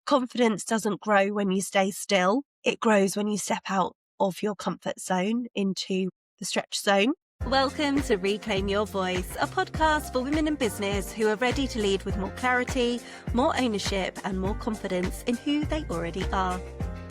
Confidence doesn't grow when you stay still. It grows when you step out of your comfort zone into the stretch zone. Welcome to Reclaim Your Voice, a podcast for women in business who are ready to lead with more clarity, more ownership, and more confidence in who they already are.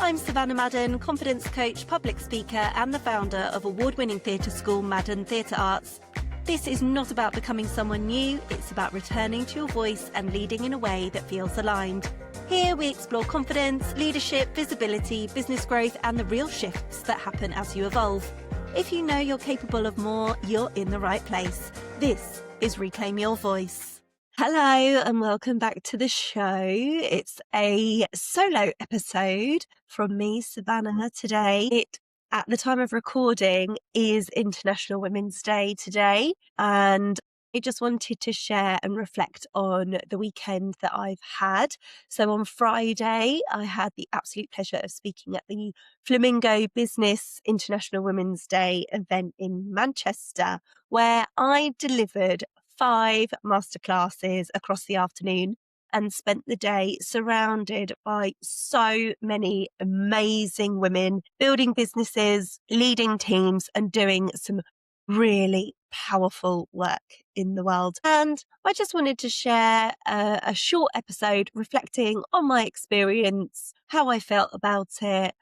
I'm Savanna Madden, confidence coach, public speaker, and the founder of award-winning theatre school Madden Theatre Arts. This is not about becoming someone new, it's about returning to your voice and leading in a way that feels aligned. Here we explore confidence, leadership, visibility, business growth, and the real shifts that happen as you evolve. If you know you're capable of more, you're in the right place. This is Reclaim Your Voice. Hello and welcome back to the show. It's a solo episode from me, Savanna, today. At the time of recording, is International Women's Day today, and I just wanted to share and reflect on the weekend that I've had. So on Friday, I had the absolute pleasure of speaking at the Flamingo Business International Women's Day event in Manchester, where I delivered 5 masterclasses across the afternoon and spent the day surrounded by so many amazing women building businesses, leading teams, and doing some really powerful work in the world. And I just wanted to share a short episode reflecting on my experience, how I felt about it,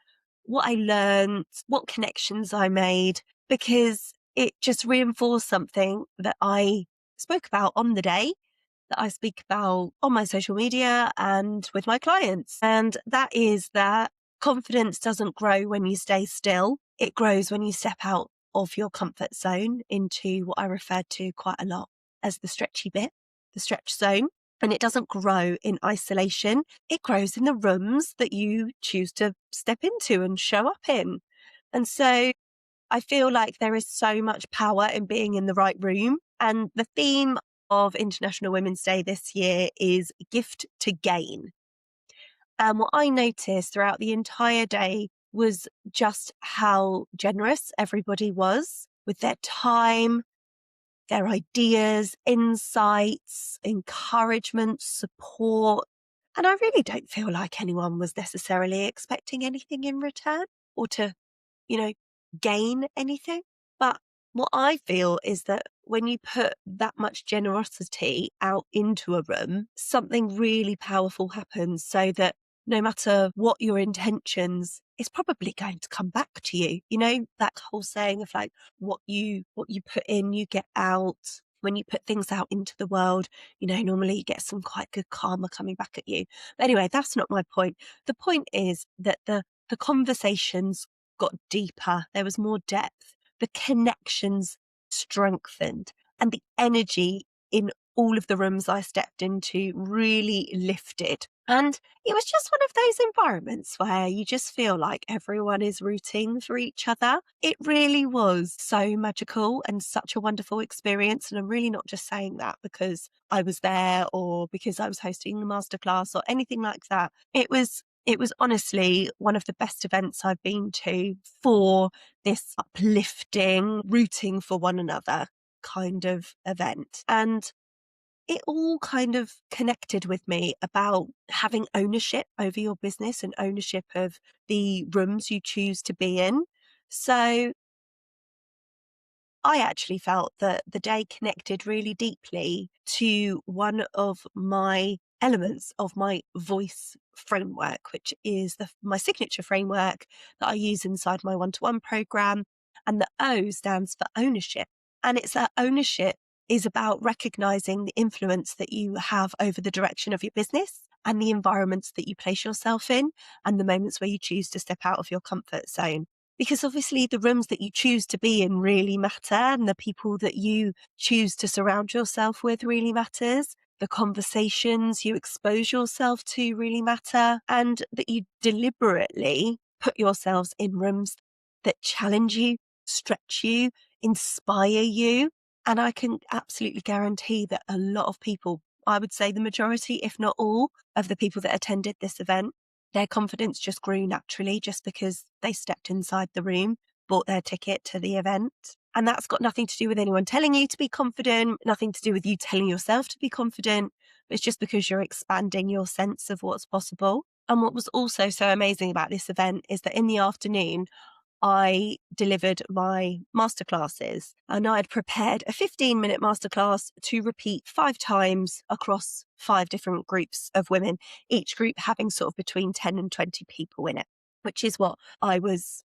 what I learned, what connections I made, because it just reinforced something that I spoke about on the day, that I speak about on my social media and with my clients. And that is that confidence doesn't grow when you stay still. It grows when you step out of your comfort zone into what I refer to quite a lot as the stretchy bit, the stretch zone. And it doesn't grow in isolation. It grows in the rooms that you choose to step into and show up in. And so I feel like there is so much power in being in the right room. And the theme of International Women's Day this year is gift to gain. And what I noticed throughout the entire day was just how generous everybody was with their time, their ideas, insights, encouragement, support. And I really don't feel like anyone was necessarily expecting anything in return or to, gain anything. But what I feel is that when you put that much generosity out into a room, something really powerful happens, so that no matter what your intentions, it's probably going to come back to you. You know, that whole saying of like what you put in, you get out. When you put things out into the world, normally you get some quite good karma coming back at you. But anyway, that's not my point. The point is that the conversations got deeper. There was more depth. The connections strengthened, and the energy in all of the rooms I stepped into really lifted. And it was just one of those environments where you just feel like everyone is rooting for each other. It really was so magical and such a wonderful experience. And I'm really not just saying that because I was there or because I was hosting the masterclass or anything like that. It was honestly one of the best events I've been to for this uplifting, rooting for one another kind of event. And it all kind of connected with me about having ownership over your business and ownership of the rooms you choose to be in. So I actually felt that the day connected really deeply to one of my elements of my voice framework, which is my signature framework that I use inside my one-to-one program. And the O stands for ownership. And it's that ownership is about recognizing the influence that you have over the direction of your business and the environments that you place yourself in and the moments where you choose to step out of your comfort zone. Because obviously the rooms that you choose to be in really matter, and the people that you choose to surround yourself with really matters. The conversations you expose yourself to really matter, and that you deliberately put yourselves in rooms that challenge you, stretch you, inspire you. And I can absolutely guarantee that a lot of people, I would say the majority, if not all, of the people that attended this event, their confidence just grew naturally just because they stepped inside the room, bought their ticket to the event. And that's got nothing to do with anyone telling you to be confident, nothing to do with you telling yourself to be confident. It's just because you're expanding your sense of what's possible. And what was also so amazing about this event is that in the afternoon, I delivered my masterclasses, and I'd prepared a 15-minute masterclass to repeat 5 times across 5 different groups of women, each group having sort of between 10 and 20 people in it, which is what I was,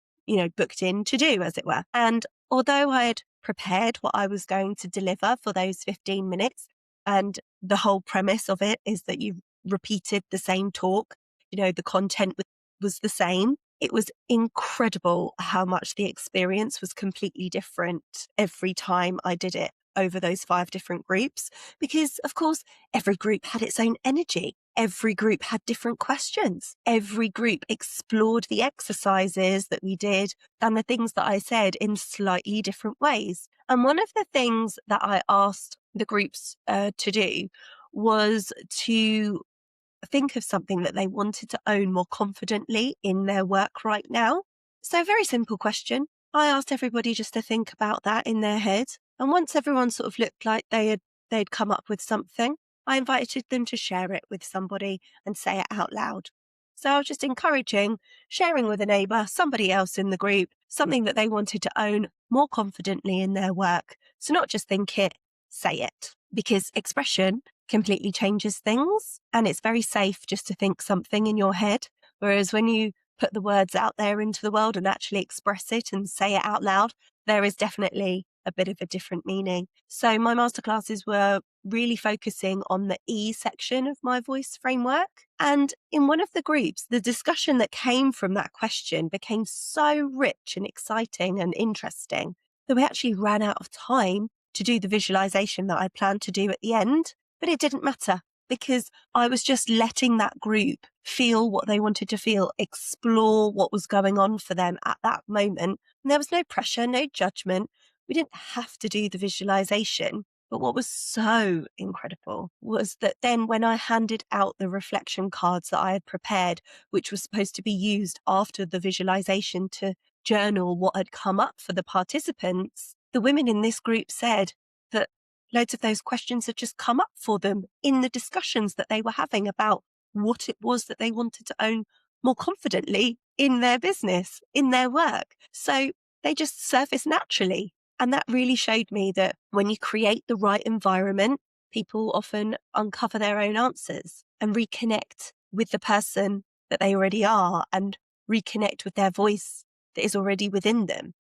booked in to do, as it were. And although I had prepared what I was going to deliver for those 15 minutes, and the whole premise of it is that you repeated the same talk, the content was the same. It was incredible how much the experience was completely different every time I did it over those 5 different groups, because of course, every group had its own energy. Every group had different questions. Every group explored the exercises that we did and the things that I said in slightly different ways. And one of the things that I asked the groups to do was to think of something that they wanted to own more confidently in their work right now. So, very simple question. I asked everybody just to think about that in their head. And once everyone sort of looked like they'd come up with something, I invited them to share it with somebody and say it out loud. So I was just encouraging sharing with a neighbour, somebody else in the group, something that they wanted to own more confidently in their work. So not just think it, say it, because expression completely changes things, and it's very safe just to think something in your head. Whereas when you put the words out there into the world and actually express it and say it out loud, there is definitely a bit of a different meaning. So my masterclasses were really focusing on the E section of my voice framework. And in one of the groups, the discussion that came from that question became so rich and exciting and interesting that we actually ran out of time to do the visualization that I planned to do at the end. But it didn't matter, because I was just letting that group feel what they wanted to feel, explore what was going on for them at that moment. And there was no pressure, no judgment. We didn't have to do the visualization. But what was so incredible was that then when I handed out the reflection cards that I had prepared, which was supposed to be used after the visualization to journal what had come up for the participants, the women in this group said that loads of those questions had just come up for them in the discussions that they were having about what it was that they wanted to own more confidently in their business, in their work. So they just surfaced naturally. And that really showed me that when you create the right environment, people often uncover their own answers and reconnect with the person that they already are and reconnect with their voice that is already within them.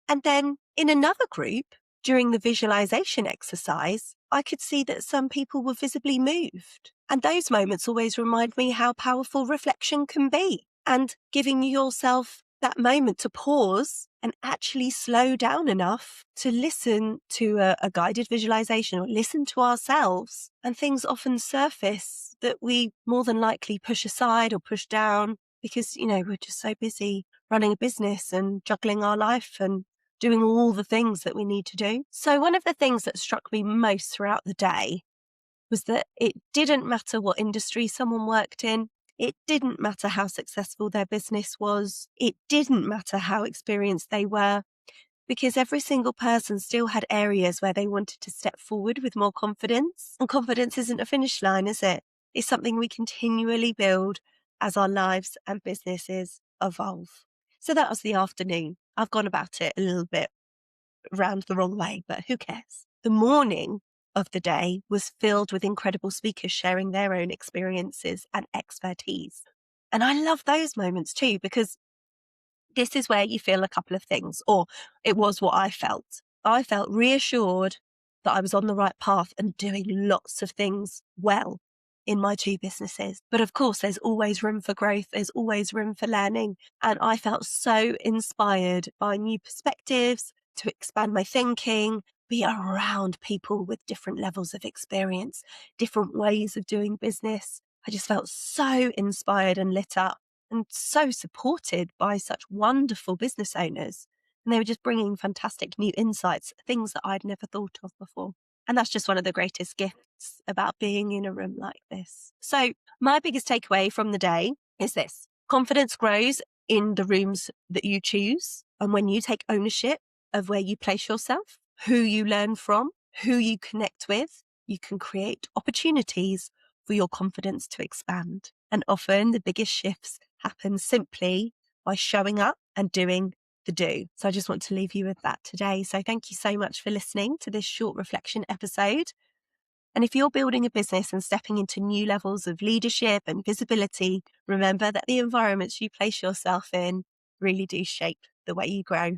And then in another group, during the visualization exercise, I could see that some people were visibly moved. And those moments always remind me how powerful reflection can be, and giving yourself that moment to pause and actually slow down enough to listen to a guided visualization or listen to ourselves. And things often surface that we more than likely push aside or push down because, we're just so busy running a business and juggling our life and doing all the things that we need to do. So one of the things that struck me most throughout the day was that it didn't matter what industry someone worked in. It didn't matter how successful their business was. It didn't matter how experienced they were, because every single person still had areas where they wanted to step forward with more confidence. And confidence isn't a finish line, is it? It's something we continually build as our lives and businesses evolve. So that was the afternoon. I've gone about it a little bit round the wrong way, but who cares? The morning of the day was filled with incredible speakers sharing their own experiences and expertise. And I love those moments too, because this is where you feel a couple of things, or it was what I felt. I felt reassured that I was on the right path and doing lots of things well in my 2 businesses. But of course, there's always room for growth. There's always room for learning. And I felt so inspired by new perspectives, to expand my thinking, be around people with different levels of experience, different ways of doing business. I just felt so inspired and lit up and so supported by such wonderful business owners. And they were just bringing fantastic new insights, things that I'd never thought of before. And that's just one of the greatest gifts about being in a room like this. So my biggest takeaway from the day is this: confidence grows in the rooms that you choose. And when you take ownership of where you place yourself, who you learn from, who you connect with, you can create opportunities for your confidence to expand. And often the biggest shifts happen simply by showing up and doing the do. So I just want to leave you with that today. So thank you so much for listening to this short reflection episode. And if you're building a business and stepping into new levels of leadership and visibility, remember that the environments you place yourself in really do shape the way you grow.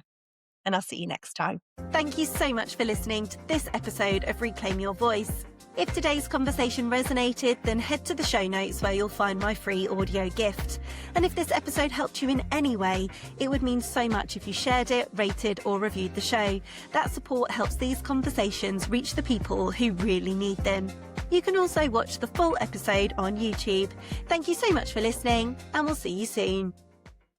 And I'll see you next time. Thank you so much for listening to this episode of Reclaim Your Voice. If today's conversation resonated, then head to the show notes where you'll find my free audio gift. And if this episode helped you in any way, it would mean so much if you shared it, rated or reviewed the show. That support helps these conversations reach the people who really need them. You can also watch the full episode on YouTube. Thank you so much for listening, and we'll see you soon.